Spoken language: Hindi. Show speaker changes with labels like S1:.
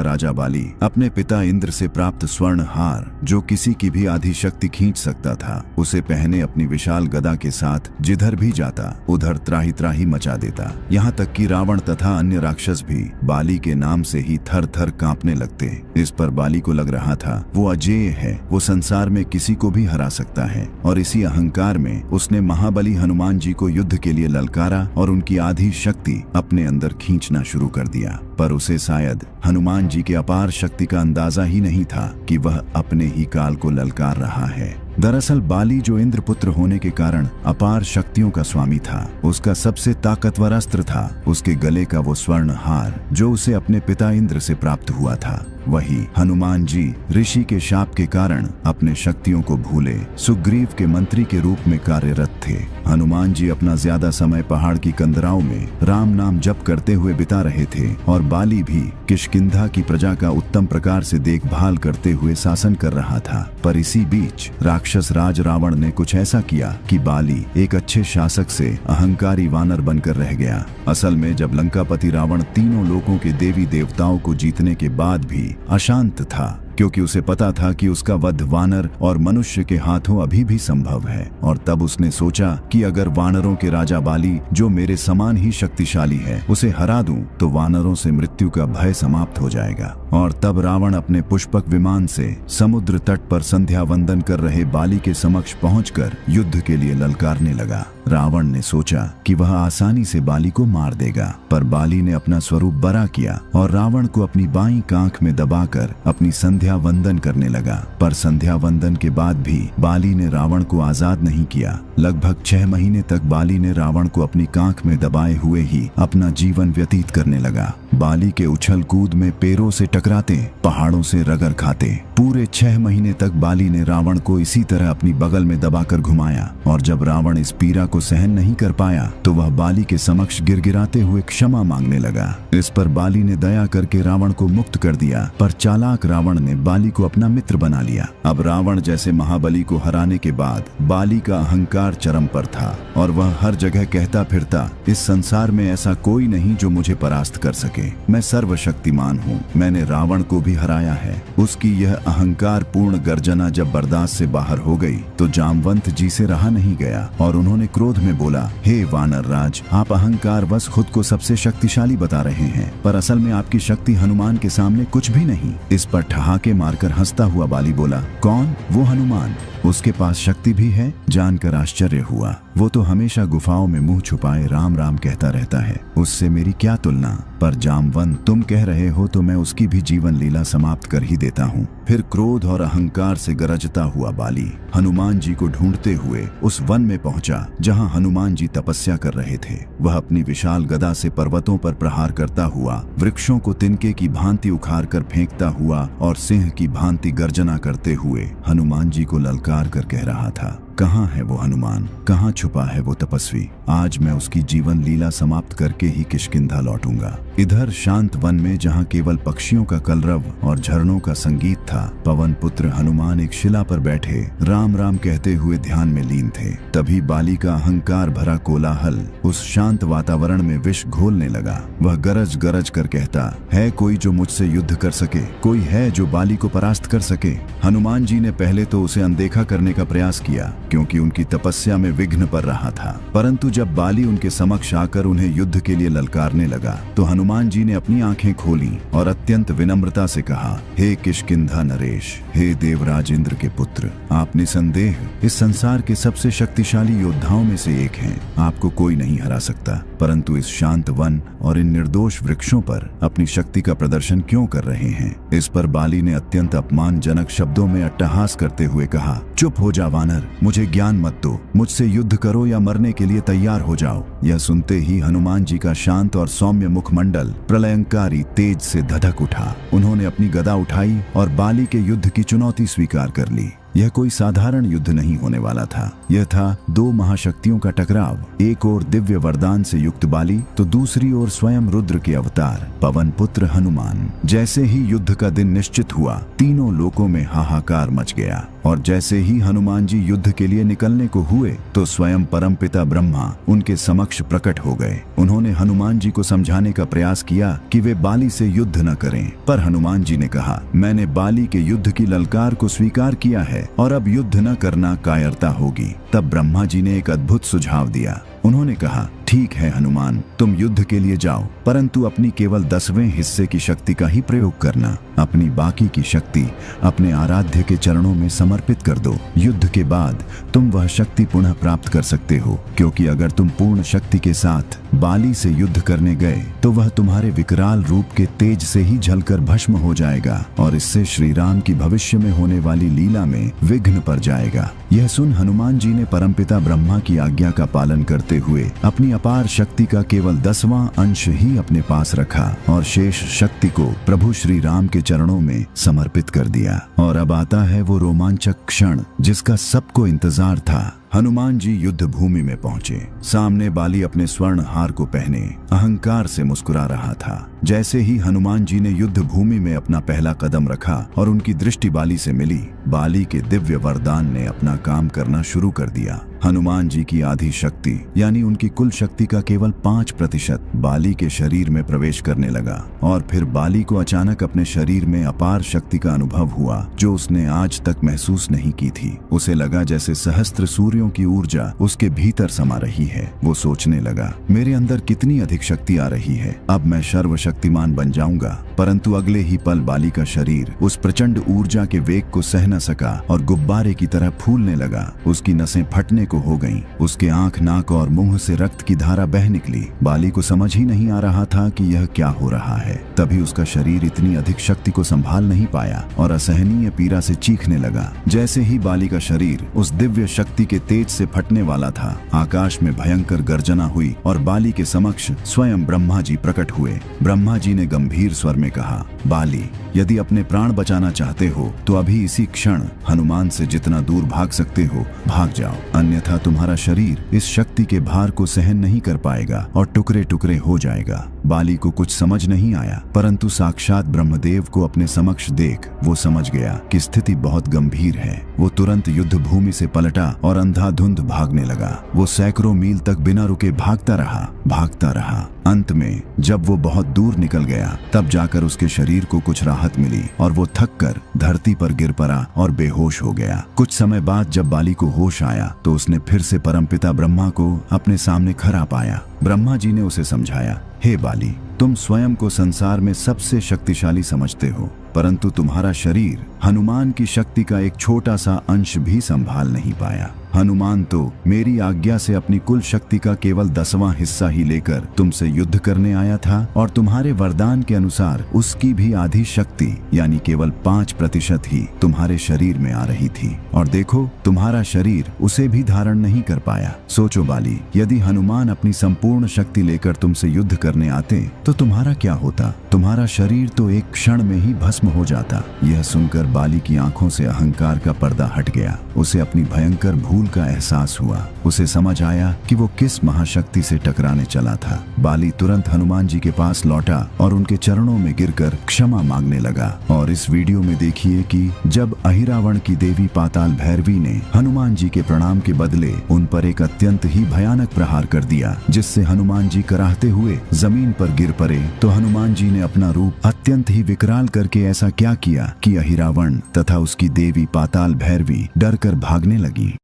S1: राजा बाली अपने पिता इंद्र से प्राप्त स्वर्ण हार, जो किसी की भी आधी शक्ति खींच सकता था, उसे पहने अपनी विशाल गदा के साथ जिधर भी जाता उधर त्राही त्राही मचा देता। यहाँ तक कि रावण तथा अन्य राक्षस भी बाली के नाम से ही थर थर कांपने लगते। इस पर बाली को लग रहा था वो अजेय है, वो संसार में किसी को भी हरा सकता है, और इसी अहंकार में उसने महाबली हनुमान जी को युद्ध के लिए ललकारा और उनकी आधी शक्ति अपने अंदर खींचना शुरू कर दिया। पर उसे शायद हनुमान जी के अपार शक्ति का अंदाजा ही नहीं था कि वह अपने ही काल को ललकार रहा है। दरअसल बाली जो इंद्रपुत्र होने के कारण अपार शक्तियों का स्वामी था, उसका सबसे ताकतवर अस्त्र था उसके गले का वो स्वर्ण हार, जो उसे अपने पिता इंद्र से प्राप्त हुआ था। वही हनुमान जी ऋषि के शाप के कारण अपने शक्तियों को भूले सुग्रीव के मंत्री के रूप में कार्यरत थे। हनुमान जी अपना ज्यादा समय पहाड़ की कंदराओं में राम नाम जप करते हुए बिता रहे थे, और बाली भी किष्किंधा की प्रजा का उत्तम प्रकार से देखभाल करते हुए शासन कर रहा था। पर इसी बीच राक्षस राज रावण ने कुछ ऐसा किया कि बाली एक अच्छे शासक से अहंकारी वानर बनकर रह गया। असल में जब लंकापति रावण तीनों लोकों के देवी देवताओं को जीतने के बाद भी अशांत था, क्योंकि उसे पता था कि उसका वध वानर और मनुष्य के हाथों अभी भी संभव है। और तब उसने सोचा कि अगर वानरों के राजा बाली, जो मेरे समान ही शक्तिशाली है, उसे हरा दूं तो वानरों से मृत्यु का भय समाप्त हो जाएगा। और तब रावण अपने पुष्पक विमान से समुद्र तट पर संध्या वंदन कर रहे बाली के समक्ष पहुंचकर युद्ध के लिए ललकारने लगा। रावण ने सोचा कि वह आसानी से बाली को मार देगा, पर बाली ने अपना स्वरूप बड़ा किया और रावण को अपनी बाईं कांख में दबाकर अपनी संध्या वंदन करने लगा। पर संध्या वंदन के बाद भी बाली ने रावण को आजाद नहीं किया। लगभग 6 महीने तक बाली ने रावण को अपनी कांख में दबाए हुए ही अपना जीवन व्यतीत करने लगा। बाली के उछल कूद में पैरों से टकराते, पहाड़ों से रगड़ खाते पूरे 6 महीने तक बाली ने रावण को इसी तरह अपनी बगल में दबाकर घुमाया। और जब रावण इस पीड़ा को सहन नहीं कर पाया तो वह बाली के समक्ष गिड़गिड़ाते हुए क्षमा मांगने लगा। इस पर बाली ने दया करके रावण को मुक्त कर दिया, पर चालाक रावण ने बाली को अपना मित्र बना लिया। अब रावण जैसे महाबली को हराने के बाद बाली का अहंकार चरम पर था, और वह हर जगह कहता फिरता, इस संसार में ऐसा कोई नहीं जो मुझे परास्त कर सके। मैं सर्वशक्तिमान हूँ, मैंने रावण को भी हराया है। उसकी यह अहंकार पूर्ण गर्जना जब बर्दाश्त से बाहर हो गई तो जामवंत जी से रहा नहीं गया, और उन्होंने क्रोध में बोला, हे वानर राज, आप अहंकार बस खुद को सबसे शक्तिशाली बता रहे हैं, पर असल में आपकी शक्ति हनुमान के सामने कुछ भी नहीं। इस पर ठहाके मारकर हंसता हुआ बाली बोला, कौन? वो हनुमान? उसके पास शक्ति भी है? जानकर आश्चर्य हुआ। वो तो हमेशा गुफाओं में मुंह छुपाए राम राम कहता रहता है, उससे मेरी क्या तुलना। पर जामवंत, तुम कह रहे हो तो मैं उसकी भी जीवन लीला समाप्त कर ही देता हूँ। फिर क्रोध और अहंकार से गरजता हुआ बाली हनुमान जी को ढूंढते हुए उस वन में पहुंचा जहां हनुमान जी तपस्या कर रहे थे। वह अपनी विशाल गदा से पर्वतों पर प्रहार करता हुआ, वृक्षों को तिनके की भांति उखाड़ कर फेंकता हुआ और सिंह की भांति गर्जना करते हुए हनुमान जी को ललकार कर कह रहा था, कहाँ है वो हनुमान? कहाँ छुपा है वो तपस्वी? आज मैं उसकी जीवन लीला समाप्त करके ही किष्किंधा लौटूंगा। इधर शांत वन में जहाँ केवल पक्षियों का कलरव और झरनों का संगीत था, पवन पुत्र हनुमान एक शिला पर बैठे राम राम कहते हुए ध्यान में लीन थे। तभी बाली का अहंकार भरा कोलाहल उस शांत वातावरण में विष घोलने लगा। वह गरज गरज कर कहता, है कोई जो मुझसे युद्ध कर सके? कोई है जो बाली को परास्त कर सके? हनुमान जी ने पहले तो उसे अनदेखा करने का प्रयास किया, क्योंकि उनकी तपस्या में विघ्न पड़ रहा था। परंतु जब बाली उनके समक्ष आकर उन्हें युद्ध के लिए ललकारने लगा तो हनुमान जी ने अपनी आंखें खोली और अत्यंत विनम्रता से कहा, हे किष्किंधा नरेश, हे देवराज इंद्र के पुत्र, आप निसंदेह इस संसार के सबसे शक्तिशाली योद्धाओं में से एक हैं। आपको कोई नहीं हरा सकता, परंतु इस शांत वन और इन निर्दोष वृक्षों पर अपनी शक्ति का प्रदर्शन क्यों कर रहे हैं? इस पर बाली ने अत्यंत अपमानजनक शब्दों में अट्टहास करते हुए कहा, चुप हो जा वानर, मुझे ज्ञान मत दो, मुझसे युद्ध करो या मरने के लिए तैयार हो जाओ। यह सुनते ही हनुमान जी का शांत और सौम्य मुखमंडल प्रलयंकारी तेज से धधक उठा। उन्होंने अपनी गदा उठाई और बाली के युद्ध की चुनौती स्वीकार कर ली। यह कोई साधारण युद्ध नहीं होने वाला था। यह था 2 महाशक्तियों का टकराव। एक ओर दिव्य वरदान से युक्त बाली तो दूसरी ओर स्वयं रुद्र के अवतार पवन पुत्र हनुमान। जैसे ही युद्ध का दिन निश्चित हुआ, तीनों लोकों में हाहाकार मच गया और जैसे ही हनुमान जी युद्ध के लिए निकलने को हुए तो स्वयं परमपिता ब्रह्मा उनके समक्ष प्रकट हो गए। उन्होंने हनुमान जी को समझाने का प्रयास किया कि वे बाली से युद्ध न करें, पर हनुमान जी ने कहा, मैंने बाली के युद्ध की ललकार को स्वीकार किया है और अब युद्ध न करना कायरता होगी। तब ब्रह्मा जी ने एक अद्भुत सुझाव दिया। उन्होंने कहा, ठीक है हनुमान, तुम युद्ध के लिए जाओ, परंतु अपनी केवल 10वें हिस्से की शक्ति का ही प्रयोग करना। अपनी बाकी की शक्ति अपने आराध्य के चरणों में समर्पित कर दो। युद्ध के बाद तुम वह शक्ति पुनः प्राप्त कर सकते हो, क्योंकि अगर तुम पूर्ण शक्ति के साथ बाली से युद्ध करने गए तो वह तुम्हारे विकराल रूप के तेज से ही जलकर भस्म हो जाएगा और इससे श्री राम की भविष्य में होने वाली लीला में विघ्न पड़ जाएगा। यह सुन हनुमान जी ने परमपिता ब्रह्मा की आज्ञा का पालन करते हुए अपनी अपार शक्ति का केवल 10वां अंश ही अपने पास रखा और शेष शक्ति को प्रभु श्री राम के चरणों में समर्पित कर दिया। और अब आता है वो रोमांचक क्षण जिसका सबको इंतजार था। हनुमान जी युद्ध भूमि में पहुंचे। सामने बाली अपने स्वर्ण हार को पहने अहंकार से मुस्कुरा रहा था। जैसे ही हनुमान जी ने युद्ध भूमि में अपना पहला कदम रखा और उनकी दृष्टि बाली से मिली, बाली के दिव्य वरदान ने अपना काम करना शुरू कर दिया। हनुमान जी की आधी शक्ति यानी उनकी कुल शक्ति का केवल 5% बाली के शरीर में प्रवेश करने लगा और फिर बाली को अचानक अपने शरीर में अपार शक्ति का अनुभव हुआ जो उसने आज तक महसूस नहीं की थी। उसे लगा जैसे सहस्त्र सूर्यों की ऊर्जा उसके भीतर समा रही है। वो सोचने लगा, मेरे अंदर कितनी अधिक शक्ति आ रही है, अब मैं सर्वशक्तिमान बन जाऊंगा। परंतु अगले ही पल बाली का शरीर उस प्रचंड ऊर्जा के वेग को सह न सका और गुब्बारे की तरह फूलने लगा। उसकी नसें फटने को हो गईं। उसके आंख, नाक और मुंह से रक्त की धारा बह निकली। बाली को समझ ही नहीं आ रहा था कि यह क्या हो रहा है। तभी उसका शरीर इतनी अधिक शक्ति को संभाल नहीं पाया और असहनीय पीड़ा से चीखने लगा। जैसे ही बाली का शरीर उस दिव्य शक्ति के तेज से फटने वाला था, आकाश में भयंकर गर्जना हुई और बाली के समक्ष स्वयं ब्रह्मा जी प्रकट हुए। ब्रह्मा जी ने गंभीर स्वर में कहा, बाली, यदि अपने प्राण बचाना चाहते हो तो अभी इसी क्षण हनुमान से जितना दूर भाग सकते हो भाग जाओ, अन्यथा तुम्हारा शरीर इस शक्ति के भार को सहन नहीं कर पाएगा और टुकड़े टुकड़े हो जाएगा। बाली को कुछ समझ नहीं आया, परंतु साक्षात ब्रह्मदेव को अपने समक्ष देख वो समझ गया कि स्थिति बहुत गंभीर है। वो तुरंत युद्ध भूमि से पलटा और अंधाधुंध भागने लगा। वो सैकड़ों मील तक बिना रुके भागता रहा। अंत में जब वो बहुत दूर निकल गया तब जाकर उसके शरीर को कुछ राहत मिली और वो थककर धरती पर गिर पड़ा और बेहोश हो गया। कुछ समय बाद जब बाली को होश आया तो उसने फिर से परमपिता ब्रह्मा को अपने सामने खड़ा पाया। ब्रह्मा जी ने उसे समझाया, हे बाली, तुम स्वयं को संसार में सबसे शक्तिशाली समझते हो, परंतु तुम्हारा शरीर हनुमान की शक्ति का एक छोटा सा अंश भी संभाल नहीं पाया। हनुमान तो मेरी आज्ञा से अपनी कुल शक्ति का केवल 10वां हिस्सा ही लेकर तुमसे युद्ध करने आया था और तुम्हारे वरदान के अनुसार उसकी भी आधी शक्ति यानी केवल 5% ही तुम्हारे शरीर में आ रही थी और देखो तुम्हारा शरीर उसे भी धारण नहीं कर पाया। सोचो बाली, यदि हनुमान अपनी संपूर्ण शक्ति लेकर तुमसे युद्ध करने आते तो तुम्हारा क्या होता? तुम्हारा शरीर तो एक क्षण में ही भस्म हो जाता। यह सुनकर बाली की आंखों से अहंकार का पर्दा हट गया। उसे अपनी भयंकर भूल का एहसास हुआ। उसे समझ आया कि वो किस महाशक्ति से टकराने चला था। बाली तुरंत हनुमान जी के पास लौटा और उनके चरणों में गिरकर क्षमा मांगने लगा। और इस वीडियो में देखिए कि जब अहिरावण की देवी पाताल भैरवी ने हनुमान जी के प्रणाम के बदले उन पर एक अत्यंत ही भयानक प्रहार कर दिया, जिससे हनुमान जी कराहते हुए जमीन पर गिर पड़े, तो हनुमान जी ने अपना रूप अत्यंत ही विकराल करके ऐसा क्या किया कि अहिरावण तथा उसकी देवी पाताल भैरवी डर कर भागने लगी।